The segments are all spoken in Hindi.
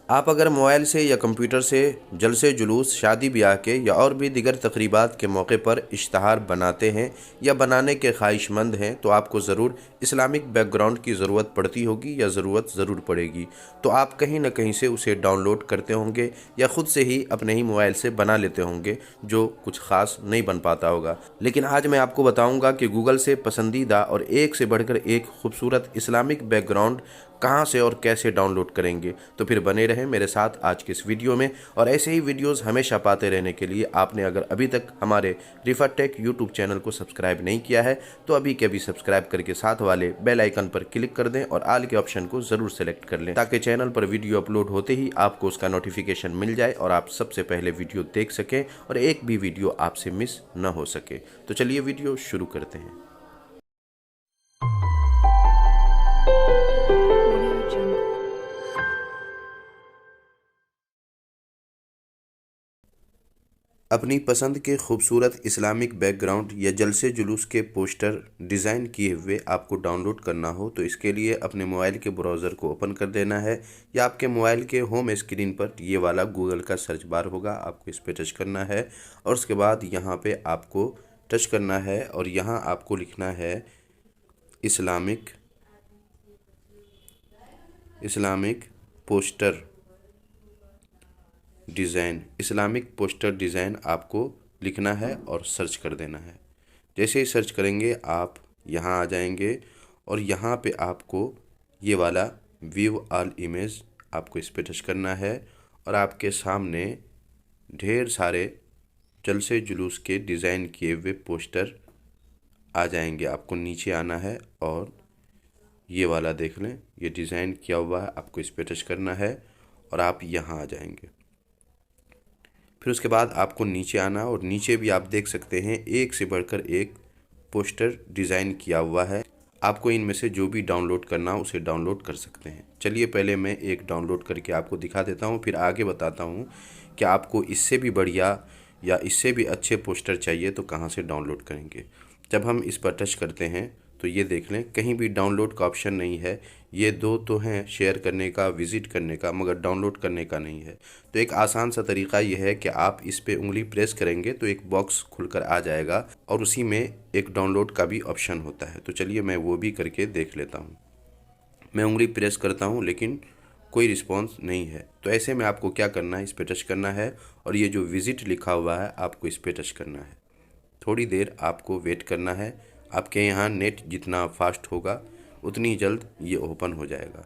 आप अगर मोबाइल से या कंप्यूटर से जलसे जुलूस, शादी ब्याह के या और भी दीगर तकरीबात के मौके पर इश्तहार बनाते हैं या बनाने के ख्वाहिशमंद हैं तो आपको ज़रूर इस्लामिक बैकग्राउंड की ज़रूरत पड़ती होगी या ज़रूरत ज़रूर पड़ेगी। तो आप कहीं ना कहीं से उसे डाउनलोड करते होंगे या ख़ुद से ही अपने ही मोबाइल से बना लेते होंगे, जो कुछ ख़ास नहीं बन पाता होगा। लेकिन आज मैं आपको बताऊँगा कि गूगल से पसंदीदा और एक से बढ़कर एक खूबसूरत इस्लामिक बैकग्राउंड कहाँ से और कैसे डाउनलोड करेंगे। तो फिर बने रहें मेरे साथ आज के इस वीडियो में, और ऐसे ही वीडियोस हमेशा पाते रहने के लिए आपने अगर अभी तक हमारे रिफर टेक यूट्यूब चैनल को सब्सक्राइब नहीं किया है तो अभी के अभी सब्सक्राइब करके साथ वाले बेल आइकन पर क्लिक कर दें और आल के ऑप्शन को ज़रूर सेलेक्ट कर लें, ताकि चैनल पर वीडियो अपलोड होते ही आपको उसका नोटिफिकेशन मिल जाए और आप सबसे पहले वीडियो देख सकें और एक भी वीडियो आपसे मिस न हो सके। तो चलिए वीडियो शुरू करते हैं। अपनी पसंद के खूबसूरत इस्लामिक बैकग्राउंड या जलसे जुलूस के पोस्टर डिज़ाइन किए हुए आपको डाउनलोड करना हो तो इसके लिए अपने मोबाइल के ब्राउज़र को ओपन कर देना है, या आपके मोबाइल के होम स्क्रीन पर ये वाला गूगल का सर्च बार होगा, आपको इस पर टच करना है और उसके बाद यहाँ पे आपको टच करना है और यहाँ आपको लिखना है Islamic Islamic poster design. Islamic poster design आपको लिखना है और सर्च कर देना है। जैसे ही सर्च करेंगे आप यहाँ आ जाएंगे और यहाँ पे आपको ये वाला व्यू ऑल इमेज, आपको इस पर टच करना है और आपके सामने ढेर सारे जलसे जुलूस के डिज़ाइन किए हुए पोस्टर आ जाएंगे। आपको नीचे आना है और ये वाला देख लें, ये डिज़ाइन किया हुआ है, आपको इस पर टच करना है और आप यहाँ आ जाएंगे। फिर उसके बाद आपको नीचे आना और नीचे भी आप देख सकते हैं एक से बढ़कर एक पोस्टर डिज़ाइन किया हुआ है। आपको इनमें से जो भी डाउनलोड करना हो उसे डाउनलोड कर सकते हैं। चलिए पहले मैं एक डाउनलोड करके आपको दिखा देता हूँ, फिर आगे बताता हूँ कि आपको इससे भी बढ़िया या इससे भी अच्छे पोस्टर चाहिए तो कहाँ से डाउनलोड करेंगे। जब हम इस पर टच करते हैं तो ये देख लें कहीं भी डाउनलोड का ऑप्शन नहीं है। ये दो तो हैं शेयर करने का, विज़िट करने का, मगर डाउनलोड करने का नहीं है। तो एक आसान सा तरीका ये है कि आप इस पे उंगली प्रेस करेंगे तो एक बॉक्स खुलकर आ जाएगा और उसी में एक डाउनलोड का भी ऑप्शन होता है। तो चलिए मैं वो भी करके देख लेता हूँ। मैं उंगली प्रेस करता हूँ लेकिन कोई रिस्पॉन्स नहीं है। तो ऐसे में आपको क्या करना है, इस पर टच करना है और ये जो विज़िट लिखा हुआ है आपको इस पर टच करना है। थोड़ी देर आपको वेट करना है। आपके यहाँ नेट जितना फास्ट होगा उतनी जल्द ये ओपन हो जाएगा।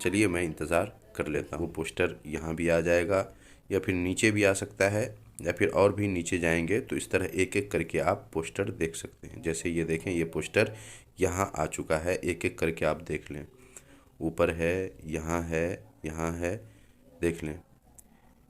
चलिए मैं इंतज़ार कर लेता हूँ। पोस्टर यहाँ भी आ जाएगा या फिर नीचे भी आ सकता है, या फिर और भी नीचे जाएंगे तो इस तरह एक एक करके आप पोस्टर देख सकते हैं। जैसे ये देखें, ये पोस्टर यहाँ आ चुका है, एक एक करके आप देख लें। ऊपर है, यहाँ है, देख लें।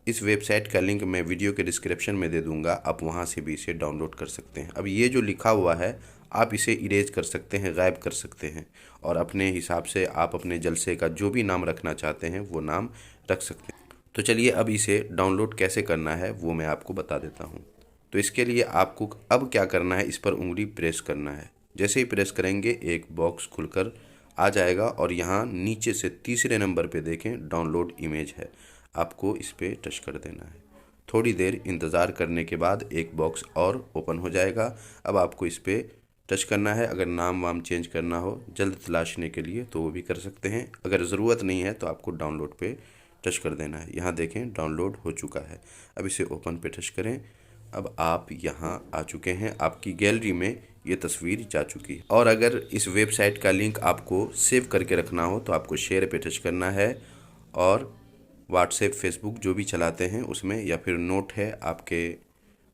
इस वेबसाइट का लिंक मैं वीडियो के डिस्क्रिप्शन में दे दूंगा, आप वहां से भी इसे डाउनलोड कर सकते हैं। अब ये जो लिखा हुआ है आप इसे इरेज कर सकते हैं, गायब कर सकते हैं और अपने हिसाब से आप अपने जलसे का जो भी नाम रखना चाहते हैं वो नाम रख सकते हैं। तो चलिए अब इसे डाउनलोड कैसे करना है वो मैं आपको बता देता हूँ। तो इसके लिए आपको अब क्या करना है, इस पर उंगली प्रेस करना है। जैसे ही प्रेस करेंगे एक बॉक्स खुलकर आ जाएगा और यहाँ नीचे से तीसरे नंबर पे देखें डाउनलोड इमेज है, आपको इस पर टच कर देना है। थोड़ी देर इंतज़ार करने के बाद एक बॉक्स और ओपन हो जाएगा। अब आपको इस पर टच करना है। अगर नाम वाम चेंज करना हो जल्द तलाशने के लिए तो वो भी कर सकते हैं। अगर ज़रूरत नहीं है तो आपको डाउनलोड पे टच कर देना है। यहाँ देखें डाउनलोड हो चुका है। अब इसे ओपन पे टच करें। अब आप यहाँ आ चुके हैं, आपकी गैलरी में ये तस्वीर जा चुकी है। और अगर इस वेबसाइट का लिंक आपको सेव करके रखना हो तो आपको शेयर पे टच करना है और व्हाट्सएप, फेसबुक जो भी चलाते हैं उसमें, या फिर नोट है आपके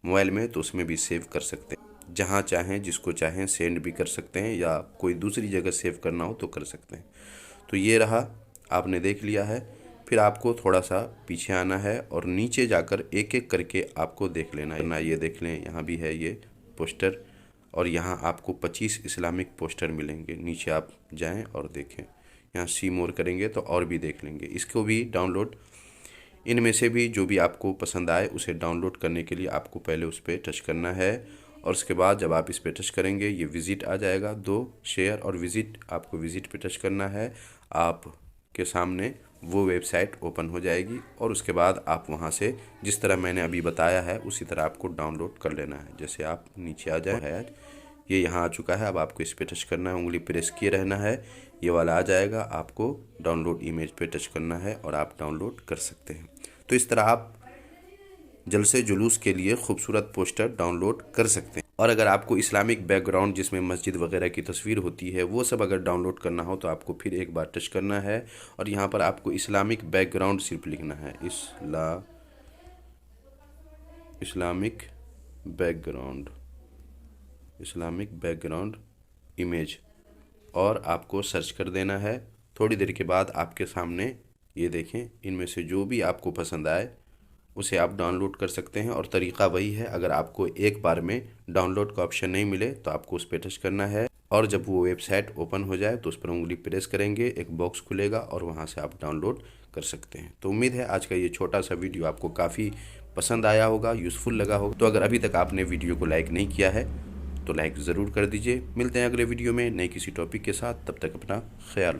मोबाइल में तो उसमें भी सेव कर सकते हैं। जहाँ चाहें जिसको चाहें सेंड भी कर सकते हैं या कोई दूसरी जगह सेव करना हो तो कर सकते हैं। तो ये रहा, आपने देख लिया है। फिर आपको थोड़ा सा पीछे आना है और नीचे जाकर एक एक करके आपको देख लेना है ना। ये देख लें, यहाँ भी है ये पोस्टर और यहाँ आपको 25 इस्लामिक पोस्टर मिलेंगे। नीचे आप जाएं और देखें, यहाँ सी मोर करेंगे तो और भी देख लेंगे। इसको भी डाउनलोड, इनमें से भी जो भी आपको पसंद आए उसे डाउनलोड करने के लिए आपको पहले उस पर टच करना है और उसके बाद जब आप इस पर टच करेंगे ये विज़िट आ जाएगा। दो शेयर और विज़िट, आपको विज़िट पे टच करना है। आपके सामने वो वेबसाइट ओपन हो जाएगी और उसके बाद आप वहाँ से जिस तरह मैंने अभी बताया है उसी तरह आपको डाउनलोड कर लेना है। जैसे आप नीचे आ जाए, ये यहाँ आ चुका है। अब आपको इस पे टच करना है, उंगली प्रेस किए रहना है, ये वाला आ जाएगा। आपको डाउनलोड इमेज पे टच करना है और आप डाउनलोड कर सकते हैं। तो इस तरह आप जलसे जुलूस के लिए खूबसूरत पोस्टर डाउनलोड कर सकते हैं। और अगर आपको इस्लामिक बैकग्राउंड जिसमें मस्जिद वगैरह की तस्वीर होती है वो सब अगर डाउनलोड करना हो तो आपको फिर एक बार टच करना है और यहाँ पर आपको इस्लामिक बैकग्राउंड सिर्फ लिखना है, इस्लामिक बैकग्राउंड इमेज, और आपको सर्च कर देना है। थोड़ी देर के बाद आपके सामने ये देखें, इनमें से जो भी आपको पसंद आए उसे आप डाउनलोड कर सकते हैं। और तरीक़ा वही है, अगर आपको एक बार में डाउनलोड का ऑप्शन नहीं मिले तो आपको उस पर टच करना है और जब वो वेबसाइट ओपन हो जाए तो उस पर उंगली प्रेस करेंगे, एक बॉक्स खुलेगा और वहाँ से आप डाउनलोड कर सकते हैं। तो उम्मीद है आज का ये छोटा सा वीडियो आपको काफ़ी पसंद आया होगा, यूज़फुल लगा होगा। तो अगर अभी तक आपने वीडियो को लाइक नहीं किया है तो लाइक ज़रूर कर दीजिए। मिलते हैं अगले वीडियो में नए किसी टॉपिक के साथ, तब तक अपना ख्याल